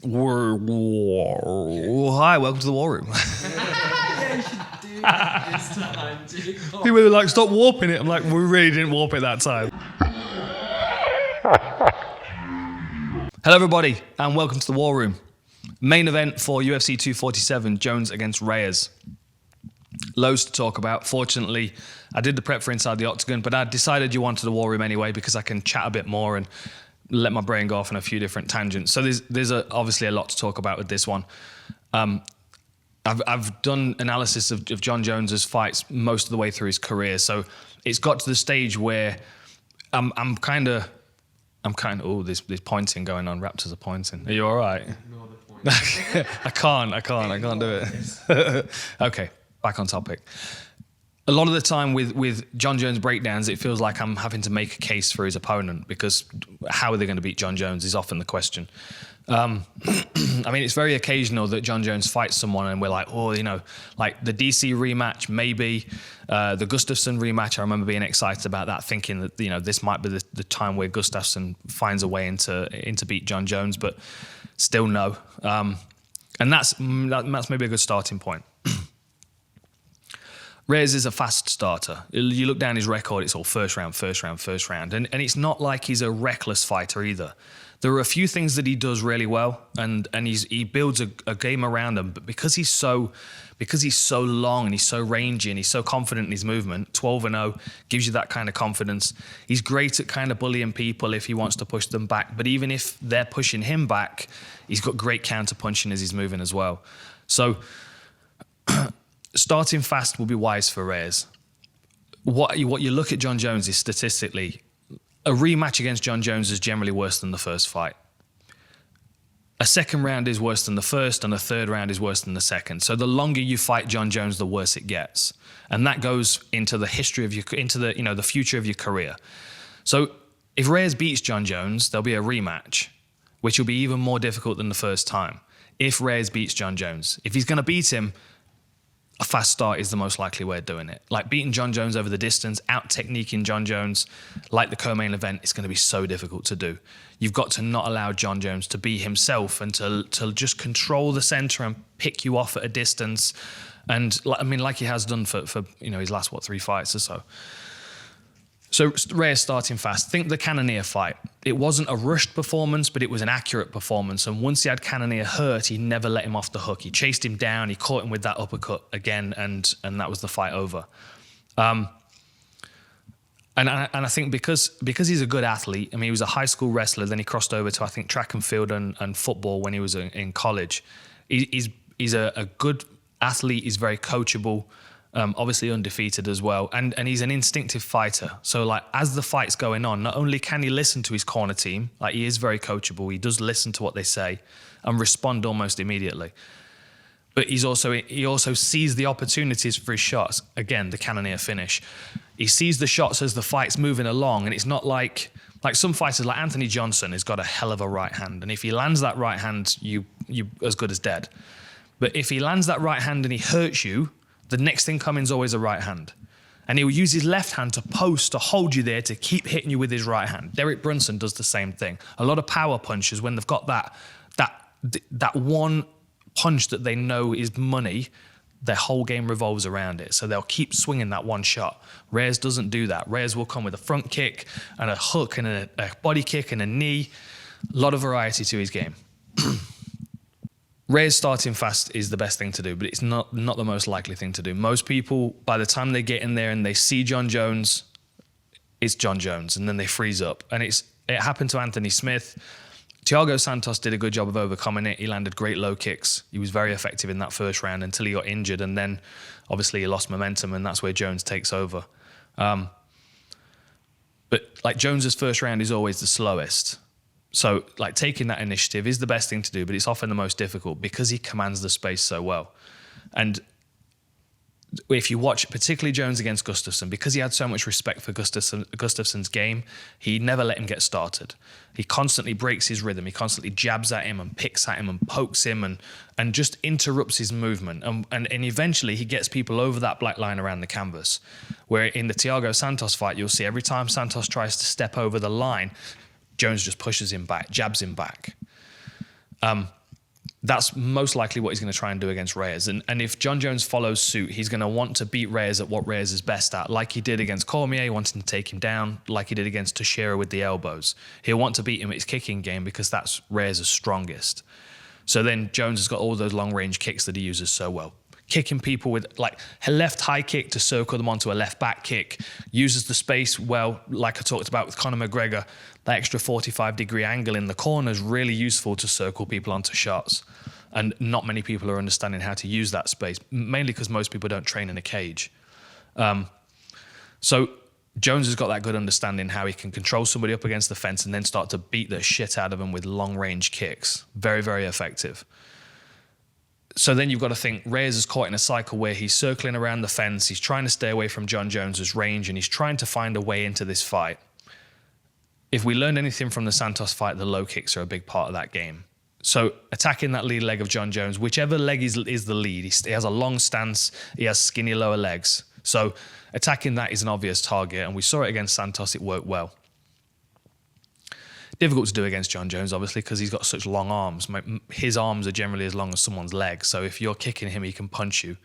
Hi, welcome to the War Room. Yeah, you should do that this time. People were like, stop warping it. I'm like, we really didn't warp it that time. Hello, everybody, and welcome to the War Room. Main event for UFC 247, Jones against Reyes. Loads to talk about. Fortunately, I did the prep for Inside the Octagon, but I decided you wanted the War Room anyway because I can chat a bit more and let my brain go off on a few different tangents. So there's obviously a lot to talk about with this one. I've done analysis of Jon Jones's fights most of the way through his career, so it's got to the stage where I'm kind of. Oh, there's pointing going on. Raptors are pointing. Are you all right? Ignore the point. I can't do it. Okay, back on topic. A lot of the time with Jon Jones breakdowns, it feels like I'm having to make a case for his opponent because how are they going to beat Jon Jones is often the question. I mean, it's very occasional that Jon Jones fights someone and we're like, oh, you know, like the DC rematch, maybe the Gustafsson rematch. I remember being excited about that, thinking that, you know, this might be the time where Gustafsson finds a way into beat Jon Jones, but still no. And that's maybe a good starting point. Reyes is a fast starter. You look down his record, it's all first round. And it's not like he's a reckless fighter either. There are a few things that he does really well, and he builds a game around them. But because he's so long and he's so rangy and he's so confident in his movement, 12-0 gives you that kind of confidence. He's great at kind of bullying people if he wants to push them back. But even if they're pushing him back, he's got great counter punching as he's moving as well. So starting fast will be wise for Reyes. What you look at Jon Jones is statistically, a rematch against Jon Jones is generally worse than the first fight. A second round is worse than the first, and a third round is worse than the second. So the longer you fight Jon Jones, the worse it gets, and that goes into the history of the future of your career. So if Reyes beats Jon Jones, there'll be a rematch, which will be even more difficult than the first time. If Reyes beats Jon Jones, if he's going to beat him, a fast start is the most likely way of doing it. Like beating Jon Jones over the distance, out-techniquing Jon Jones, like the co-main event, it's going to be so difficult to do. You've got to not allow Jon Jones to be himself and to just control the center and pick you off at a distance. And like he has done for his last, 3 fights or so. So Reyes starting fast. Think the Cannonier fight. It wasn't a rushed performance, but it was an accurate performance. And once he had Cannonier hurt, he never let him off the hook. He chased him down. He caught him with that uppercut again, and that was the fight over. And I think because he's a good athlete. I mean, he was a high school wrestler. Then he crossed over to, I think, track and field and football when he was in college. He's a good athlete. He's very coachable. Obviously undefeated as well, and he's an instinctive fighter. So like as the fight's going on, not only can he listen to his corner team, like he is very coachable, he does listen to what they say and respond almost immediately. But he also sees the opportunities for his shots. Again, the Cannonier finish. He sees the shots as the fight's moving along, and it's not like some fighters like Anthony Johnson has got a hell of a right hand, and if he lands that right hand, you as good as dead. But if he lands that right hand and he hurts you, the next thing coming is always a right hand. And he'll use his left hand to post, to hold you there, to keep hitting you with his right hand. Derek Brunson does the same thing. A lot of power punchers, when they've got that one punch that they know is money, their whole game revolves around it. So they'll keep swinging that one shot. Reyes doesn't do that. Reyes will come with a front kick and a hook and a body kick and a knee. A lot of variety to his game. Reyes starting fast is the best thing to do, but it's not the most likely thing to do. Most people, by the time they get in there and they see Jon Jones, it's Jon Jones, and then they freeze up. And it happened to Anthony Smith. Thiago Santos did a good job of overcoming it. He landed great low kicks. He was very effective in that first round until he got injured, and then obviously he lost momentum, and that's where Jones takes over. But like Jones's first round is always the slowest. So like taking that initiative is the best thing to do, but it's often the most difficult because he commands the space so well. And if you watch particularly Jones against Gustafsson, because he had so much respect for Gustafsson's game, he never let him get started. He constantly breaks his rhythm. He constantly jabs at him and picks at him and pokes him and just interrupts his movement. And eventually he gets people over that black line around the canvas, where in the Thiago Santos fight, you'll see every time Santos tries to step over the line, Jones just pushes him back, jabs him back. That's most likely what he's going to try and do against Reyes. And if John Jones follows suit, he's going to want to beat Reyes at what Reyes is best at, like he did against Cormier, wanting to take him down, like he did against Teixeira with the elbows. He'll want to beat him at his kicking game because that's Reyes' strongest. So then Jones has got all those long-range kicks that he uses so well. Kicking people with like a left high kick to circle them onto a left back kick, uses the space well, like I talked about with Conor McGregor. That extra 45-degree angle in the corner is really useful to circle people onto shots. And not many people are understanding how to use that space, mainly because most people don't train in a cage. So Jones has got that good understanding how he can control somebody up against the fence and then start to beat the shit out of them with long-range kicks. Very, very effective. So then you've got to think Reyes is caught in a cycle where he's circling around the fence, he's trying to stay away from John Jones's range, and he's trying to find a way into this fight. If we learned anything from the Santos fight, the low kicks are a big part of that game. So attacking that lead leg of John Jones, whichever leg is the lead, he has a long stance, he has skinny lower legs. So attacking that is an obvious target, and we saw it against Santos, it worked well. Difficult to do against John Jones, obviously, because he's got such long arms. His arms are generally as long as someone's legs, so if you're kicking him, he can punch you.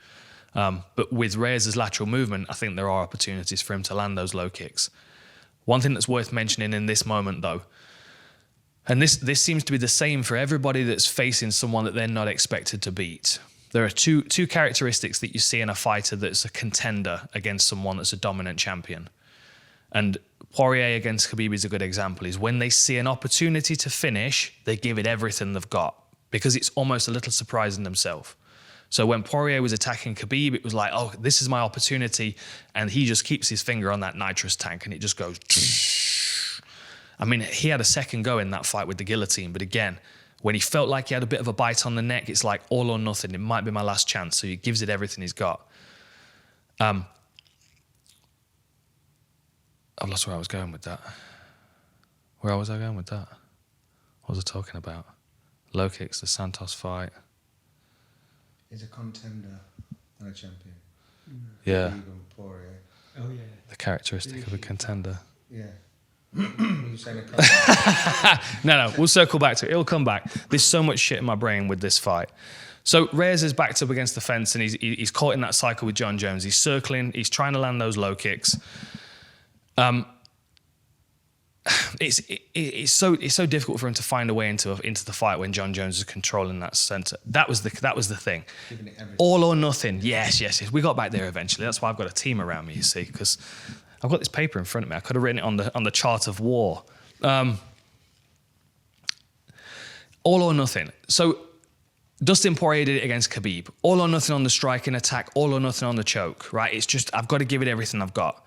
But with Reyes' lateral movement, I think there are opportunities for him to land those low kicks. One thing that's worth mentioning in this moment, though, and this seems to be the same for everybody that's facing someone that they're not expected to beat. There are two characteristics that you see in a fighter that's a contender against someone that's a dominant champion. And Poirier against Khabib is a good example, is when they see an opportunity to finish, they give it everything they've got because it's almost a little surprising themselves. So when Poirier was attacking Khabib, it was like, oh, this is my opportunity. And he just keeps his finger on that nitrous tank and it just goes. I mean, he had a second go in that fight with the guillotine. But again, when he felt like he had a bit of a bite on the neck, it's like all or nothing. It might be my last chance. So he gives it everything he's got. I've lost where I was going with that. Where was I going with that? What was I talking about? Low kicks, the Santos fight. He's a contender and a champion. Yeah. Even Poirier. Oh, yeah. The characteristic of a contender. Yeah. You saying a contender? No, we'll circle back to it. It'll come back. There's so much shit in my brain with this fight. So Reyes is backed up against the fence and he's caught in that cycle with John Jones. He's circling, he's trying to land those low kicks. It's so difficult for him to find a way into the fight when John Jones is controlling that center. That was the thing. All or nothing. Yes. We got back there eventually. That's why I've got a team around me. You see, because I've got this paper in front of me. I could have written it on the chart of war. All or nothing. So Dustin Poirier did it against Khabib. All or nothing on the striking attack. All or nothing on the choke. Right? It's just I've got to give it everything I've got.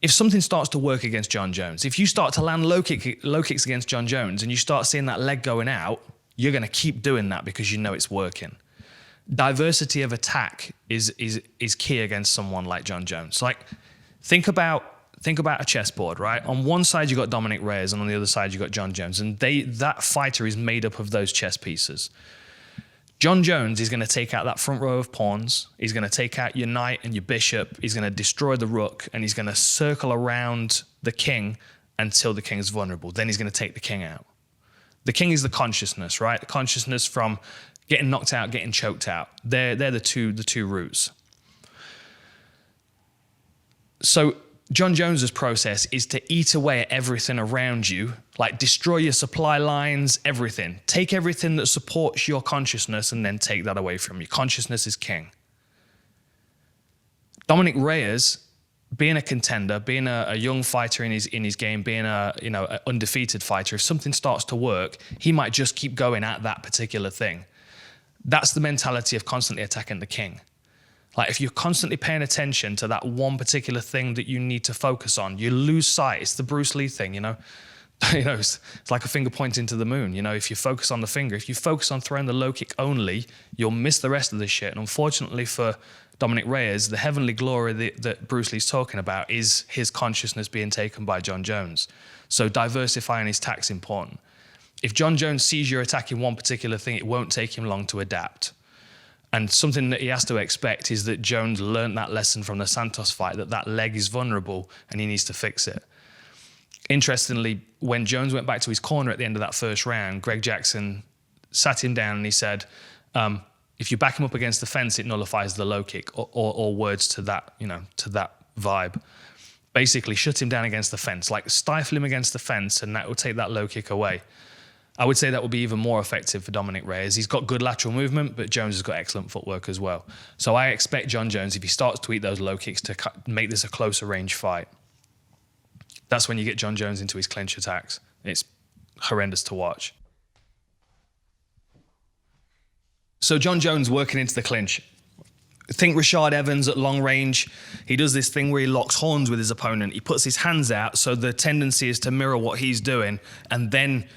If something starts to work against John Jones, if you start to land low kicks against John Jones and you start seeing that leg going out, you're going to keep doing that because you know it's working. Diversity of attack is key against someone like John Jones. Like, think about a chessboard, right? On one side you got Dominick Reyes, and on the other side you got John Jones, and that fighter is made up of those chess pieces. John Jones is going to take out that front row of pawns. He's going to take out your knight and your bishop. He's going to destroy the rook, and he's going to circle around the king until the king is vulnerable. Then he's going to take the king out. The king is the consciousness, right? The consciousness from getting knocked out, getting choked out. They're the two routes. So John Jones's process is to eat away at everything around you, like destroy your supply lines, everything. Take everything that supports your consciousness and then take that away from you. Consciousness is king. Dominick Reyes, being a contender, being a young fighter in his game, being an undefeated fighter, if something starts to work, he might just keep going at that particular thing. That's the mentality of constantly attacking the king. Like, if you're constantly paying attention to that one particular thing that you need to focus on, you lose sight. It's the Bruce Lee thing, you know? It's like a finger pointing to the moon. You know, if you focus on the finger, if you focus on throwing the low kick only, you'll miss the rest of the shit. And unfortunately for Dominick Reyes, the heavenly glory that Bruce Lee's talking about is his consciousness being taken by John Jones. So diversifying his attack's important. If John Jones sees you're attacking one particular thing, it won't take him long to adapt. And something that he has to expect is that Jones learned that lesson from the Santos fight, that leg is vulnerable and he needs to fix it. Interestingly, when Jones went back to his corner at the end of that first round, Greg Jackson sat him down and he said, if you back him up against the fence, it nullifies the low kick, or words to that, to that vibe. Basically, shut him down against the fence, like stifle him against the fence, and that will take that low kick away. I would say that would be even more effective for Dominick Reyes. He's got good lateral movement, but Jones has got excellent footwork as well. So I expect Jon Jones, if he starts to eat those low kicks, to make this a closer range fight. That's when you get Jon Jones into his clinch attacks. It's horrendous to watch. So Jon Jones working into the clinch. Think Rashad Evans at long range. He does this thing where he locks horns with his opponent. He puts his hands out, so the tendency is to mirror what he's doing, and then,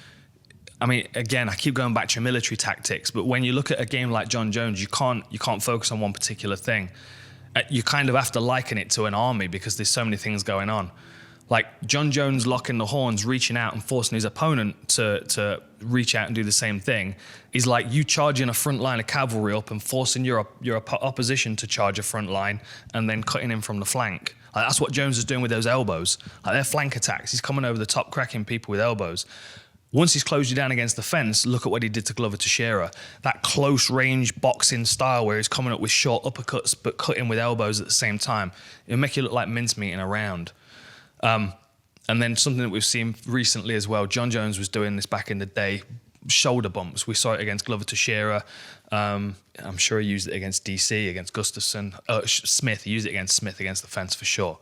I mean, again, I keep going back to military tactics, but when you look at a game like Jon Jones, you can't focus on one particular thing. You kind of have to liken it to an army because there's so many things going on. Like Jon Jones locking the horns, reaching out and forcing his opponent to reach out and do the same thing is like you charging a front line of cavalry up and forcing your opposition to charge a front line and then cutting him from the flank. Like that's what Jones is doing with those elbows. Like they're flank attacks. He's coming over the top, cracking people with elbows. Once he's closed you down against the fence, look at what he did to Glover Teixeira. That close range boxing style where he's coming up with short uppercuts but cutting with elbows at the same time. It'll make you look like mincemeat in a round. And then something that we've seen recently as well, Jon Jones was doing this back in the day, shoulder bumps. We saw it against Glover Teixeira. I'm sure he used it against DC, against Gustafsson. Smith, he used it against Smith against the fence for sure.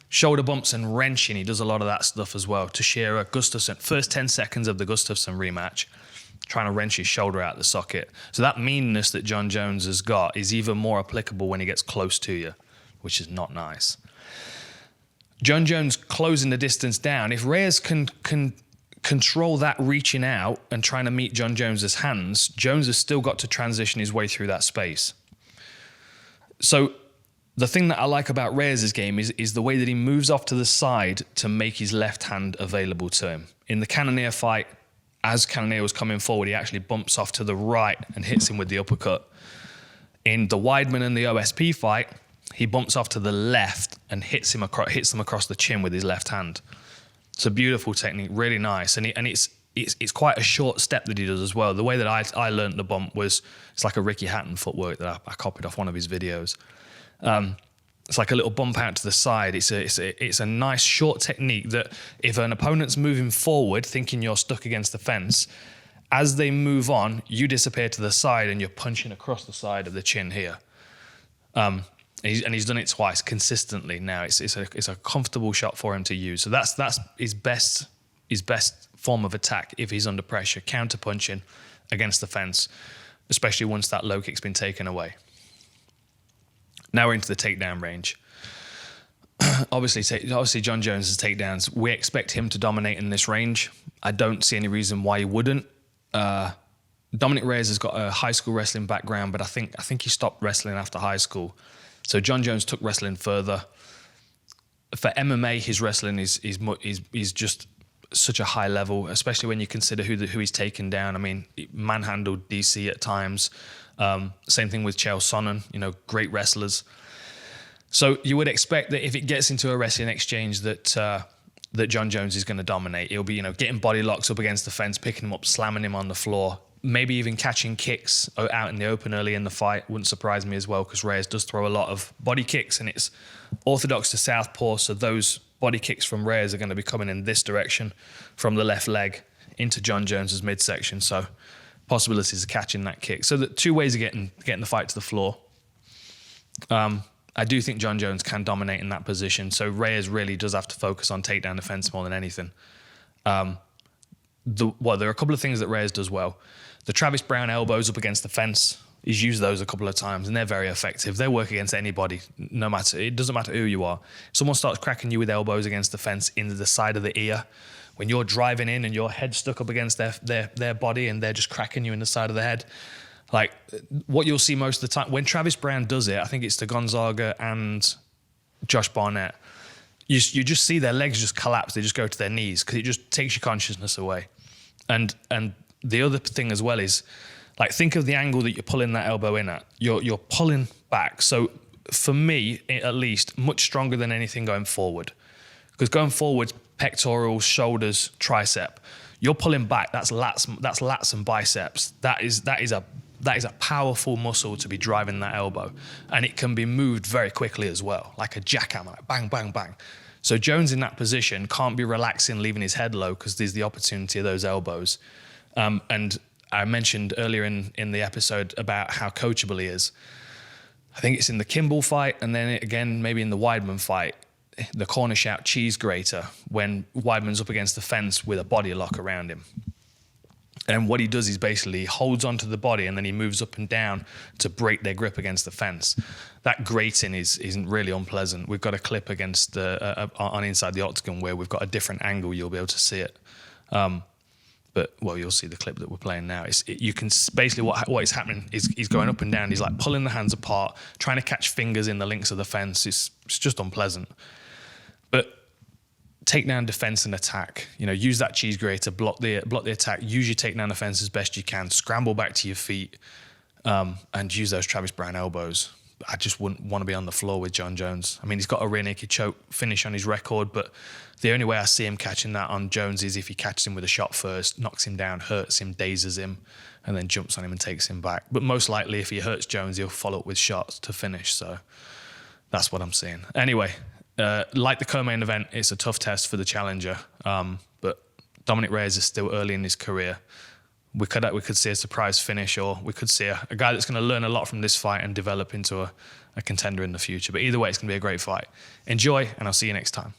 Shoulder bumps and wrenching, he does a lot of that stuff as well. Teixeira, Gustafsson, first 10 seconds of the Gustafsson rematch, trying to wrench his shoulder out of the socket. So that meanness that Jon Jones has got is even more applicable when he gets close to you, which is not nice. Jon Jones closing the distance down. If Reyes can control that reaching out and trying to meet Jon Jones's hands, Jones has still got to transition his way through that space. So the thing that I like about Reyes' game is the way that he moves off to the side to make his left hand available to him. In the Cannonier fight, as Cannonier was coming forward, he actually bumps off to the right and hits him with the uppercut. In the Weidman and the OSP fight, he bumps off to the left and hits them across the chin with his left hand. It's a beautiful technique, really nice, and it's quite a short step that he does as well. The way that I learned the bump was it's like a Ricky Hatton footwork that I copied off one of his videos. It's like a little bump out to the side. It's a nice short technique that if an opponent's moving forward, thinking you're stuck against the fence, as they move on, you disappear to the side and you're punching across the side of the chin here. And he's done it twice consistently now. It's a comfortable shot for him to use. So that's his best form of attack if he's under pressure, counter punching against the fence, especially once that low kick's been taken away. Now we're into the takedown range. Obviously Jon Jones' takedowns, we expect him to dominate in this range. I don't see any reason why he wouldn't. Dominick Reyes has got a high school wrestling background, but I think he stopped wrestling after high school. So Jon Jones took wrestling further. For MMA, his wrestling is just such a high level, especially when you consider who he's taken down. I mean, manhandled DC at times. Same thing with Chael Sonnen, great wrestlers. So you would expect that if it gets into a wrestling exchange that Jon Jones is going to dominate. It'll be, getting body locks up against the fence, picking him up, slamming him on the floor, maybe even catching kicks out in the open early in the fight. Wouldn't surprise me as well because Reyes does throw a lot of body kicks and it's orthodox to southpaw, so those body kicks from Reyes are going to be coming in this direction from the left leg into Jon Jones's midsection. So possibilities of catching that kick. So the two ways of getting the fight to the floor. I do think Jon Jones can dominate in that position. So Reyes really does have to focus on takedown defense more than anything. There are a couple of things that Reyes does well. The Travis Browne elbows up against the fence, he's used those a couple of times and they're very effective. They work against anybody, it doesn't matter who you are. Someone starts cracking you with elbows against the fence into the side of the ear. When you're driving in and your head's stuck up against their body and they're just cracking you in the side of the head. Like what you'll see most of the time, when Travis Browne does it, I think it's to Gonzaga and Josh Barnett, you just see their legs just collapse. They just go to their knees because it just takes your consciousness away. And the other thing as well is, like, think of the angle that you're pulling that elbow in at. You're pulling back. So for me, at least, much stronger than anything going forward. Because going forward, pectorals, shoulders, tricep. You're pulling back. That's lats and biceps. That is a powerful muscle to be driving that elbow, and it can be moved very quickly as well, like a jackhammer, like bang, bang, bang. So Jones in that position can't be relaxing, leaving his head low, because there's the opportunity of those elbows. And I mentioned earlier in the episode about how coachable he is. I think it's in the Kimball fight, and then again maybe in the Weidman fight, the corner shout cheese grater, when Weidman's up against the fence with a body lock around him. And what he does is basically holds onto the body, and then he moves up and down to break their grip against the fence. That grating isn't really unpleasant. We've got a clip against on inside the octagon where we've got a different angle. You'll be able to see it. But you'll see the clip that we're playing now. You can basically what is happening is he's going up and down. He's like pulling the hands apart, trying to catch fingers in the links of the fence. It's just unpleasant. But takedown defense and attack. Use that cheese grater, block the attack. Use your takedown defense as best you can. Scramble back to your feet, and use those Travis Browne elbows. I just wouldn't want to be on the floor with Jon Jones. I mean, he's got a rear naked choke finish on his record, but the only way I see him catching that on Jones is if he catches him with a shot first, knocks him down, hurts him, dazes him, and then jumps on him and takes him back. But most likely, if he hurts Jones, he'll follow up with shots to finish. So that's what I'm seeing. Anyway, like the co-main event, it's a tough test for the challenger. But Dominick Reyes is still early in his career. We could see a surprise finish, or we could see a guy that's going to learn a lot from this fight and develop into a contender in the future. But either way, it's going to be a great fight. Enjoy, and I'll see you next time.